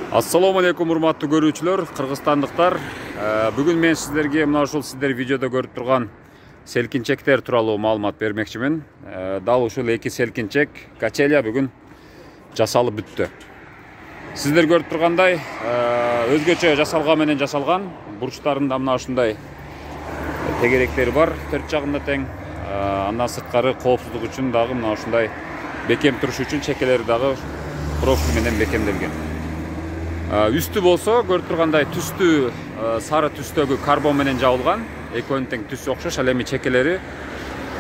Assalamu алейкум, урматтуу көрүүчүлөр, кыргызстандыктар. Бүгүн мен сиздерге мына ушул сиздер видеодо көрүп турган селкинчектер тууралуу маалымат бермекчимин. Дал ушул эки селкинчек качеля бүгүн жасалып бүттү. Сиздер көрүп тургандай, өзгөчө жасалган менен жасалган. Бурчтарында мына ушундай тегеректери бар, төрт жагында тең. Андан сырткары коопсуздук үчүн дагы мына ушундай бекем туруш үчүн чекелери дагы профиль менен бекемделген. Үстү болсо көрүп тургандай түстүү сары түстөгү карбон менен жабылган. Экөөнүн тең түсү окшош, ал эми чекелери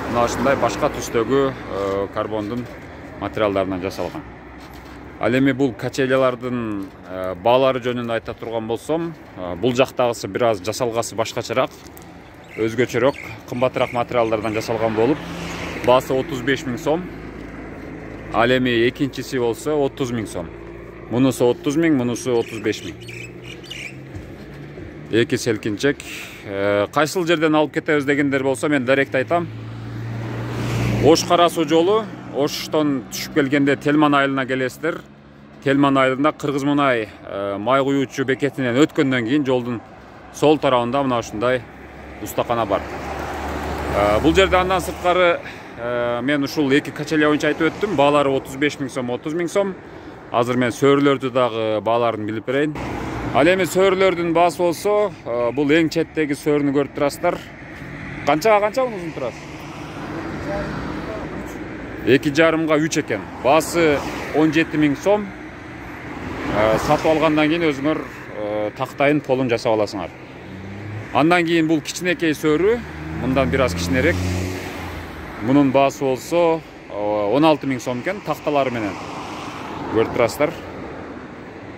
мына ушундай башка түстөгү карбондун материалдарынан жасалган. Ал эми бул качелялардын баалары жөнүндө айта турган болсом, бул жактагысы бир аз жасалгасы башкачараак, өзгөчөрөөк, кымбатыраак материалдардан жасалган болуп, баасы 35 000 сом. Ал эми экинчиси болсо 30 000 сом. Мунусу 30 000, мунусу 35 000. Эки селкинчек. Кайсыл жерден алып кетебиз дегендер болсо, мен дарект айтам. Ош Кара Суу жолу, Оштон түшүп келгенде Телман айылына келесиздер. Телман айылында Кыргызмунай май куюучу бекетинен өткөндөн кийин жолдун сол тарабында мына ушундай устакана бар. Бул жерде андан сырткары мен ушул эки качеля боюнча айтып өттүм. Баалары 35 000 сом, 30 000 сом. Азыр мен сөөрүлөрдү дагы бааларын билип берейин. Ал эми сөөрүлөрдүн баасы болсо, бул эң четтеги сөөрүнү көрүп турасыздар. Канчага канча узун турат? 2,5 3 экен. Баасы 17 000 сом. Сатып алгандан кийин өзүңөр тактайын полун жасап аласыңар. Андан кийин бул кичинекей сөөрү, мындан бир аз кичинерээк. Мунун баасы болсо 16 000 сом экен, такталары менен. Көрүп турасыздар.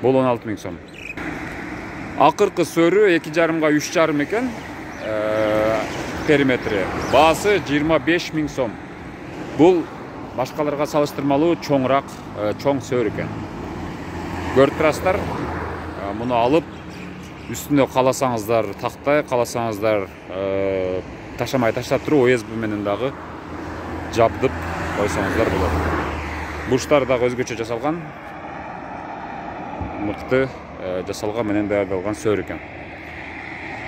Бул 16 000 сом. Акыркы сөөрү 2,5 3,5 экен. Периметри. Баасы 25 000 сом. Бул башкаларга салыштырмалуу чоңураак, чоң сөөр экен. Көрүп турасыздар. Муну алып үстүнө каласаңыздар тактай, каласаңыздар ташамай таштап туруп ОСБ менен дагы жабдып койсоңуздар болот. Бурчтар дагы өзгөчө жасалган. Мыкты жасалган менен даярдалган сөөр экен.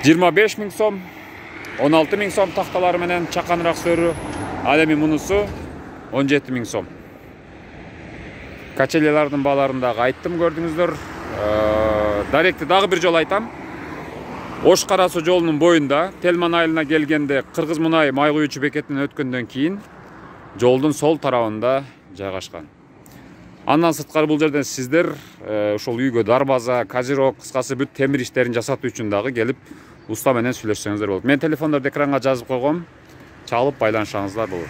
25 000 сом, 16 000 сом такталары менен чаканыраак сөөрү. Ал эми мунусу 17 000 сом. Качелялардын бааларын дагы айттым, көрдүңүздөр. Даректи дагы бир жолу айтам. Ош Кара Суу жолунун боюнда Телман айылына келгенде Кыргызмунай май куюучу бекетинен өткөндөн кийин жолдун сол тарабында жайгашкан. Андан сырткары бул жерден сиздер ошол үйгө дарбаза, козирок, кыскасы бүт темир иштерин жасатуу үчүн дагы келип уста менен сүйлөшсөңүздөр болот. Мен телефондорду экранга жазып койгом. Чалып байланышаңыздар болот.